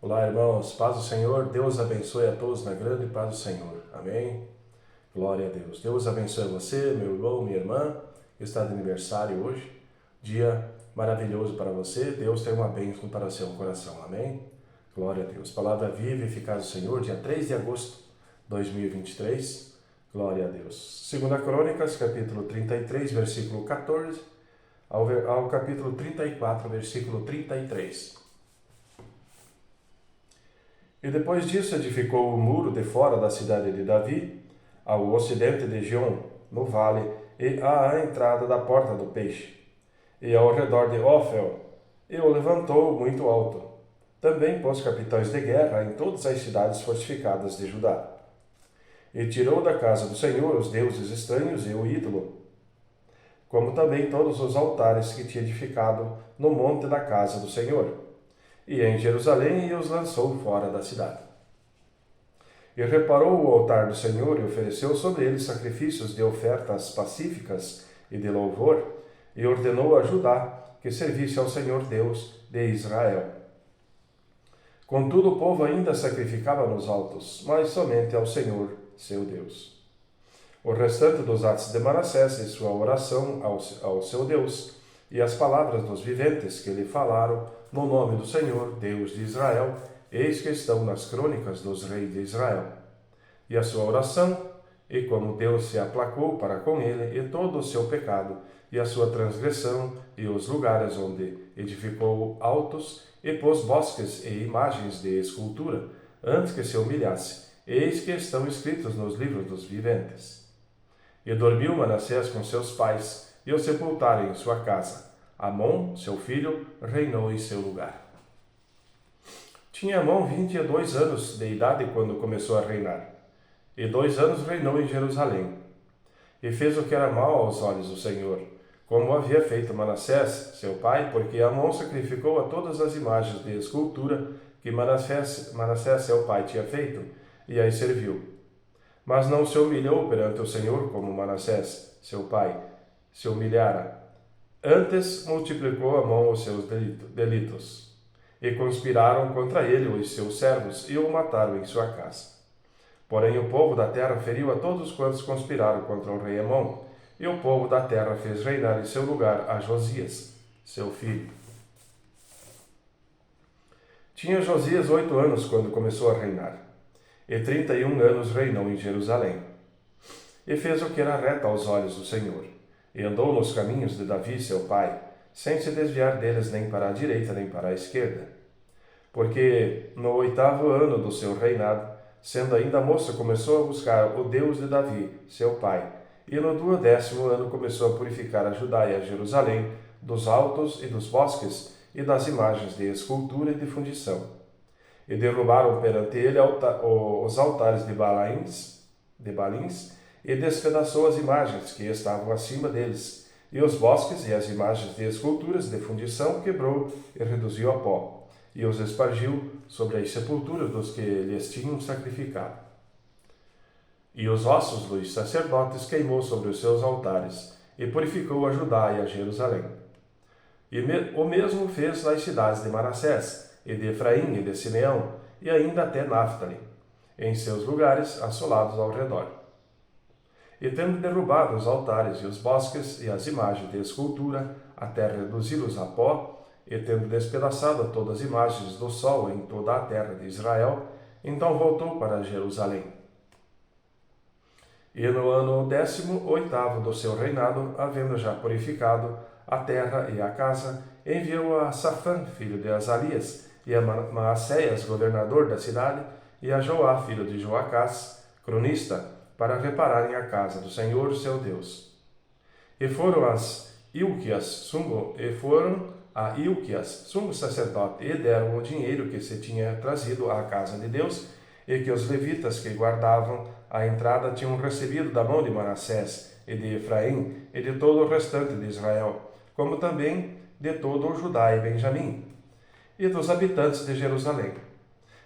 Olá, irmãos. Paz do Senhor. Deus abençoe a todos na grande paz do Senhor. Amém? Glória a Deus. Deus abençoe você, meu irmão, minha irmã, que está de aniversário hoje. Dia maravilhoso para você. Deus tem uma bênção para o seu coração. Amém? Glória a Deus. Palavra viva e eficaz do Senhor, dia 3 de agosto de 2023. Glória a Deus. 2 Crônicas, capítulo 33, versículo 14, ao capítulo 34, versículo 33. E depois disso edificou o muro de fora da cidade de Davi, ao ocidente de Gion, no vale, e à entrada da porta do peixe, e ao redor de Ofel, e o levantou muito alto. Também pôs capitães de guerra em todas as cidades fortificadas de Judá. E tirou da casa do Senhor os deuses estranhos e o ídolo, como também todos os altares que tinha edificado no monte da casa do Senhor, e em Jerusalém, e os lançou fora da cidade. E reparou o altar do Senhor, e ofereceu sobre ele sacrifícios de ofertas pacíficas e de louvor, e ordenou a Judá que servisse ao Senhor Deus de Israel. Contudo, o povo ainda sacrificava nos altos, mas somente ao Senhor, seu Deus. O restante dos atos de Manassés e sua oração ao seu Deus, e as palavras dos viventes que lhe falaram no nome do Senhor, Deus de Israel, eis que estão nas crônicas dos reis de Israel. E a sua oração, e como Deus se aplacou para com ele, e todo o seu pecado, e a sua transgressão, e os lugares onde edificou altos, e pôs bosques e imagens de escultura, antes que se humilhasse, eis que estão escritos nos livros dos viventes. E dormiu Manassés com seus pais, e o sepultaram em sua casa. Amon, seu filho, reinou em seu lugar. Tinha Amon 22 anos de idade quando começou a reinar, e 2 anos reinou em Jerusalém. E fez o que era mal aos olhos do Senhor, como havia feito Manassés, seu pai, porque Amon sacrificou a todas as imagens de escultura que Manassés, seu pai, tinha feito, e as serviu. Mas não se humilhou perante o Senhor como Manassés, seu pai, se humilhara. Antes multiplicou Amon os seus delitos. E conspiraram contra ele os seus servos, e o mataram em sua casa. Porém o povo da terra feriu a todos quantos conspiraram contra o rei Amon, e o povo da terra fez reinar em seu lugar a Josias, seu filho. Tinha Josias 8 anos quando começou a reinar, e 31 anos reinou em Jerusalém. E fez o que era reto aos olhos do Senhor, e andou nos caminhos de Davi, seu pai, sem se desviar deles nem para a direita nem para a esquerda. Porque no 8º ano do seu reinado, sendo ainda moço, começou a buscar o Deus de Davi, seu pai, e no 12º ano começou a purificar a Judá e a Jerusalém dos altos e dos bosques e das imagens de escultura e de fundição. E derrubaram perante ele os altares de Balins, e despedaçou as imagens que estavam acima deles, e os bosques e as imagens de esculturas de fundição quebrou e reduziu a pó, e os espargiu sobre as sepulturas dos que lhes tinham sacrificado. E os ossos dos sacerdotes queimou sobre os seus altares, e purificou a Judá e a Jerusalém. E o mesmo fez nas cidades de Manassés, e de Efraim e de Simeão, e ainda até Naftali, em seus lugares assolados ao redor. E tendo derrubado os altares e os bosques e as imagens de escultura, até reduzi-los a pó, e tendo despedaçado todas as imagens do sol em toda a terra de Israel, então voltou para Jerusalém. E no ano 18º do seu reinado, havendo já purificado a terra e a casa, enviou a Safã, filho de Azalias, e a Maaseias, governador da cidade, e a Joá, filho de Joacás, cronista, para repararem a casa do Senhor, seu Deus. E foram a Ilquias, sumo sacerdote, e deram o dinheiro que se tinha trazido à casa de Deus, e que os levitas que guardavam a entrada tinham recebido da mão de Manassés, e de Efraim, e de todo o restante de Israel, como também de todo o Judá e Benjamim, e dos habitantes de Jerusalém.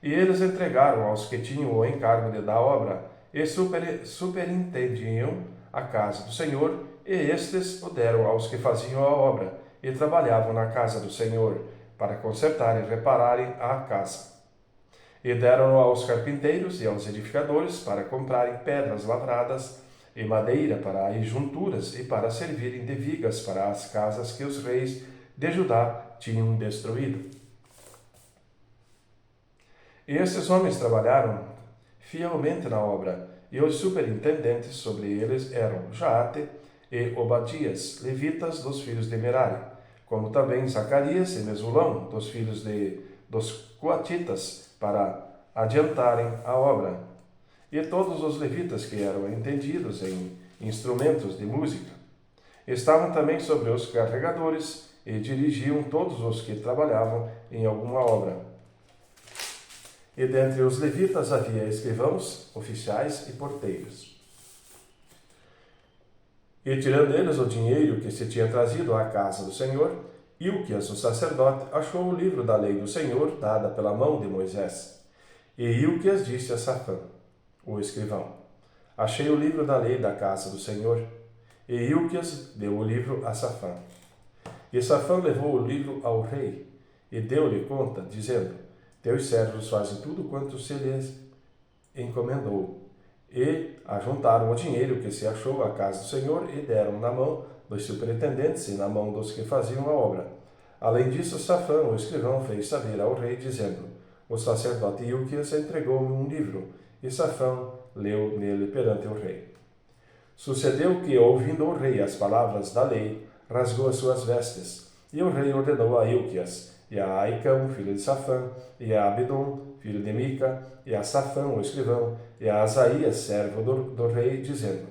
E eles entregaram aos que tinham o encargo da obra, e superintendiam a casa do Senhor, e estes o deram aos que faziam a obra, e trabalhavam na casa do Senhor, para consertar e repararem a casa. E deram-no aos carpinteiros e aos edificadores para comprarem pedras lavradas e madeira para as junturas e para servirem de vigas para as casas que os reis de Judá tinham destruído. E esses homens trabalharam fielmente na obra, e os superintendentes sobre eles eram Jaate e Obadias, levitas dos filhos de Merari, como também Zacarias e Mesulão, dos filhos dos coatitas, para adiantarem a obra. E todos os levitas que eram entendidos em instrumentos de música estavam também sobre os carregadores e dirigiam todos os que trabalhavam em alguma obra. E dentre os levitas havia escrivãos, oficiais e porteiros. E tirando eles o dinheiro que se tinha trazido à casa do Senhor, Ilquias, o sacerdote, achou o livro da lei do Senhor, dada pela mão de Moisés. E Ilquias disse a Safã, o escrivão: achei o livro da lei da casa do Senhor. E Ilquias deu o livro a Safã. E Safã levou o livro ao rei, e deu-lhe conta, dizendo: teus servos fazem tudo quanto se lhes encomendou. E ajuntaram o dinheiro que se achou à casa do Senhor e deram na mão dos superintendentes e na mão dos que faziam a obra. Além disso, Safã, o escrivão, fez saber ao rei, dizendo: o sacerdote Ilquias entregou-me um livro, e Safã leu nele perante o rei. Sucedeu que, ouvindo o rei as palavras da lei, rasgou as suas vestes, e o rei ordenou a Ilquias, e a Aicão, filho de Safã, e a Abidom, filho de Mica, e a Safã, o escrivão, e a Asaías, servo do rei, dizendo: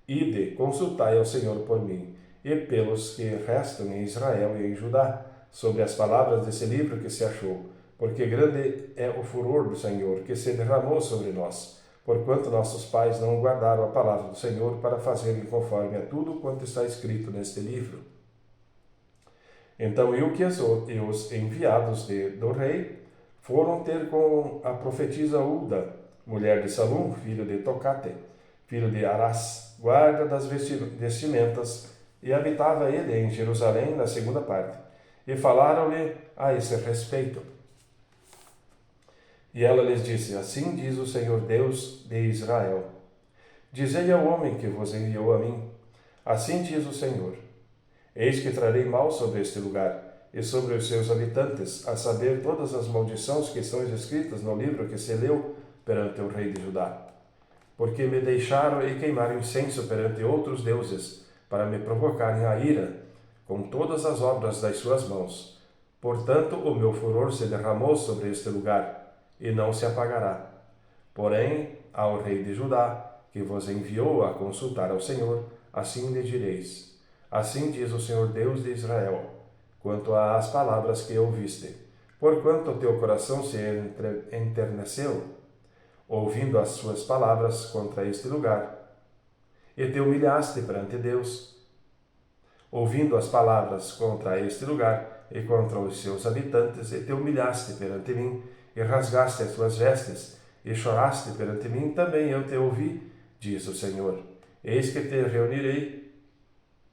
ide, consultai ao Senhor por mim, e pelos que restam em Israel e em Judá, sobre as palavras desse livro que se achou, porque grande é o furor do Senhor, que se derramou sobre nós, porquanto nossos pais não guardaram a palavra do Senhor para fazerem conforme a tudo quanto está escrito neste livro. Então Ilquias e os enviados do rei foram ter com a profetisa Ulda, mulher de Salum, filho de Tocate, filho de Arás, guarda das vestimentas, e habitava ele em Jerusalém na segunda parte. E falaram-lhe a esse respeito. E ela lhes disse: assim diz o Senhor Deus de Israel: dizei ao homem que vos enviou a mim: assim diz o Senhor: eis que trarei mal sobre este lugar e sobre os seus habitantes, a saber, todas as maldições que estão escritas no livro que se leu perante o rei de Judá. Porque me deixaram e queimaram incenso perante outros deuses, para me provocarem a ira, com todas as obras das suas mãos. Portanto, o meu furor se derramou sobre este lugar, e não se apagará. Porém, ao rei de Judá, que vos enviou a consultar ao Senhor, assim lhe direis: assim diz o Senhor Deus de Israel, quanto às palavras que ouviste, porquanto o teu coração se enterneceu, ouvindo as suas palavras contra este lugar, e te humilhaste perante Deus, ouvindo as palavras contra este lugar e contra os seus habitantes, e te humilhaste perante mim, e rasgaste as tuas vestes, e choraste perante mim, também eu te ouvi, diz o Senhor. Eis que te reunirei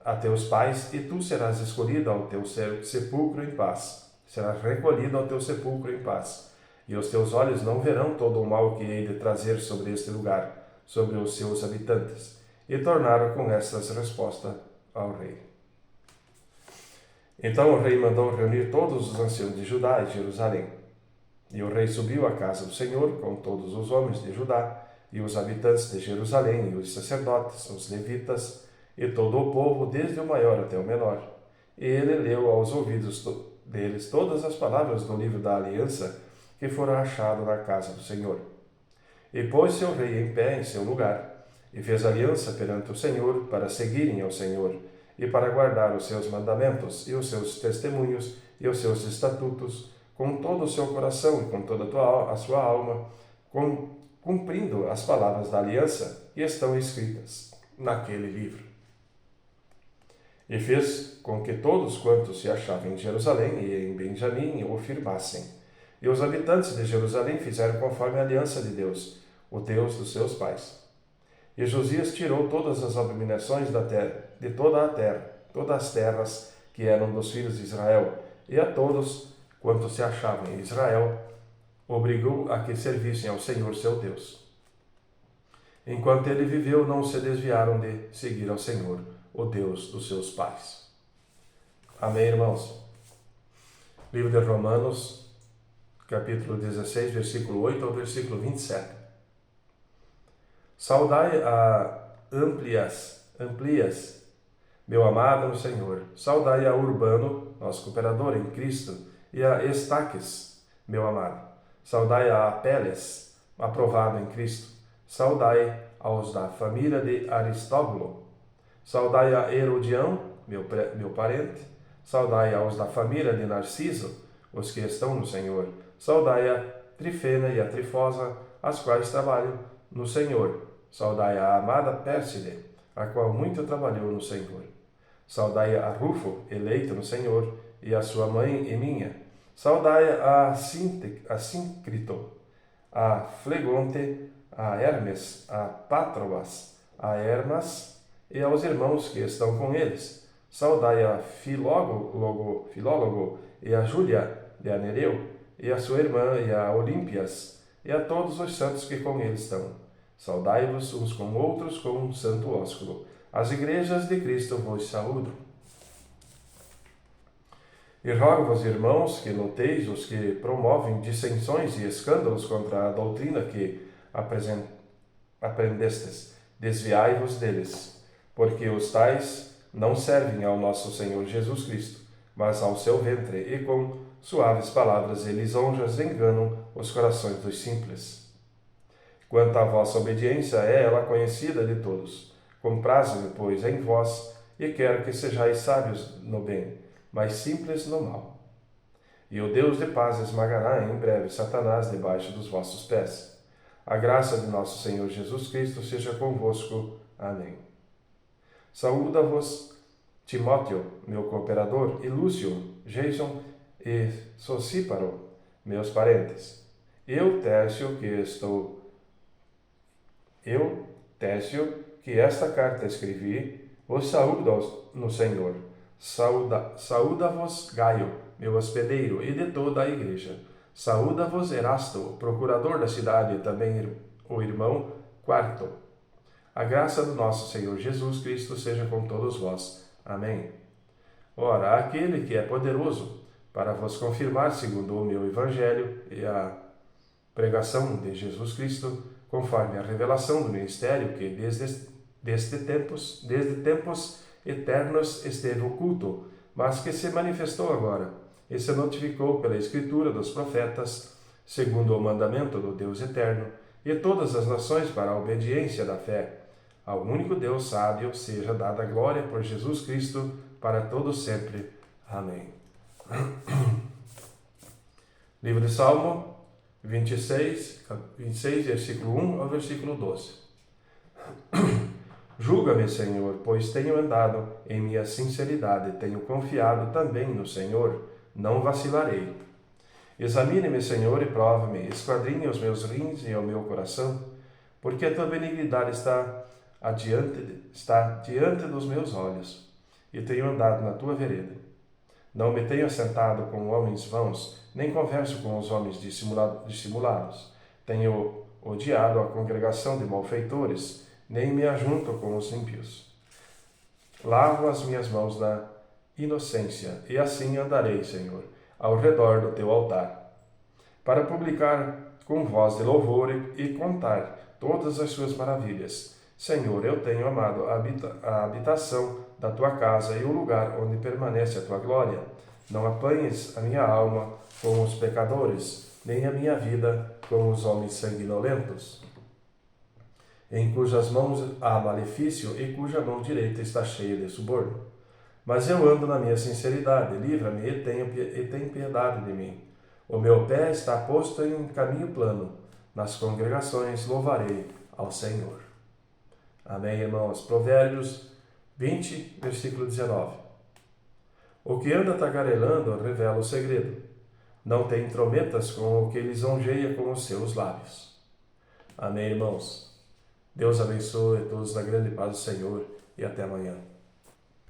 a teus pais, e tu serás escolhido ao teu sepulcro em paz. Serás recolhido ao teu sepulcro em paz. E os teus olhos não verão todo o mal que hei de trazer sobre este lugar, sobre os seus habitantes. E tornaram com estas resposta ao rei. Então o rei mandou reunir todos os anciãos de Judá e Jerusalém. E o rei subiu à casa do Senhor com todos os homens de Judá, e os habitantes de Jerusalém, e os sacerdotes, os levitas, e todo o povo, desde o maior até o menor. E ele leu aos ouvidos deles todas as palavras do livro da aliança que fora achado na casa do Senhor. E pôs-se o rei em pé em seu lugar, e fez aliança perante o Senhor, para seguirem ao Senhor, e para guardar os seus mandamentos, e os seus testemunhos, e os seus estatutos, com todo o seu coração e com toda a sua alma, cumprindo as palavras da aliança que estão escritas naquele livro. E fez com que todos quantos se achavam em Jerusalém e em Benjamim o firmassem. E os habitantes de Jerusalém fizeram conforme a aliança de Deus, o Deus dos seus pais. E Josias tirou todas as abominações da terra, de toda a terra, todas as terras que eram dos filhos de Israel, e a todos quantos se achavam em Israel, obrigou a que servissem ao Senhor seu Deus. Enquanto ele viveu, não se desviaram de seguir ao Senhor, o Deus dos seus pais. Amém, irmãos? Livro de Romanos, capítulo 16, versículo 8 ao versículo 27. Saudai a Amplias, meu amado no Senhor. Saudai a Urbano, nosso cooperador em Cristo, e a Estaques, meu amado. Saudai a Apeles, aprovado em Cristo. Saudai aos da família de Aristóbulo. Saudai a Herodião, meu parente. Saudai aos da família de Narciso, os que estão no Senhor. Saudai a Trifena e a Trifosa, as quais trabalham no Senhor. Saudai a amada Pérside, a qual muito trabalhou no Senhor. Saudai a Rufo, eleito no Senhor, e a sua mãe e minha. Saudai a Síncrito, a Flegonte, a Hermes, a Patrobas, a Hermas e aos irmãos que estão com eles. Saudai a Filólogo e a Júlia de Nereu, e a sua irmã e a Olímpias, e a todos os santos que com eles estão. Saudai-vos uns com outros com um santo ósculo. As igrejas de Cristo vos saúdam. E rogo-vos, irmãos, que noteis os que promovem dissensões e escândalos contra a doutrina que aprendestes. Desviai-vos deles, porque os tais não servem ao nosso Senhor Jesus Cristo, mas ao seu ventre, e com suaves palavras e lisonjas enganam os corações dos simples. Quanto à vossa obediência, é ela conhecida de todos. Comprazo-me, pois, em vós, e quero que sejais sábios no bem, mas simples no mal. E o Deus de paz esmagará em breve Satanás debaixo dos vossos pés. A graça de nosso Senhor Jesus Cristo seja convosco. Amém. Saúda-vos Timóteo, meu cooperador, e Lúcio, Jason e Sosíparo, meus parentes. Eu, Tércio, que esta carta escrevi, vos saúdo no Senhor. Saúda-vos Gaio, meu hospedeiro, e de toda a igreja. Saúda-vos Erasto, procurador da cidade, e também o irmão Quarto. A graça do nosso Senhor Jesus Cristo seja com todos vós. Amém. Ora, aquele que é poderoso para vos confirmar segundo o meu evangelho e a pregação de Jesus Cristo, conforme a revelação do ministério que desde tempos eternos esteve oculto, mas que se manifestou agora, e se notificou pela escritura dos profetas, segundo o mandamento do Deus eterno, e todas as nações para a obediência da fé. Ao único Deus sábio seja dada a glória por Jesus Cristo, para todos sempre. Amém. Livro de Salmo 26, versículo 1 ao versículo 12. Julga-me, Senhor, pois tenho andado em minha sinceridade, tenho confiado também no Senhor, não vacilarei. Examine-me, Senhor, e prova-me, esquadrinhe os meus rins e o meu coração, porque a tua benignidade está diante dos meus olhos, e tenho andado na tua vereda. Não me tenho assentado com homens vãos, nem converso com os homens dissimulados. Tenho odiado a congregação de malfeitores, nem me ajunto com os ímpios. Lavo as minhas mãos na inocência, e assim andarei, Senhor, ao redor do teu altar, para publicar com voz de louvor e contar todas as suas maravilhas. Senhor, eu tenho amado a habitação da tua casa e o lugar onde permanece a tua glória. Não apanhes a minha alma com os pecadores, nem a minha vida com os homens sanguinolentos, em cujas mãos há malefício e cuja mão direita está cheia de suborno. Mas eu ando na minha sinceridade, livra-me e tem piedade de mim. O meu pé está posto em caminho plano, nas congregações louvarei ao Senhor. Amém, irmãos? Provérbios 20, versículo 19. O que anda tagarelando revela o segredo. Não te intrometas com o que lisonjeia com os seus lábios. Amém, irmãos? Deus abençoe a todos na grande paz do Senhor e até amanhã.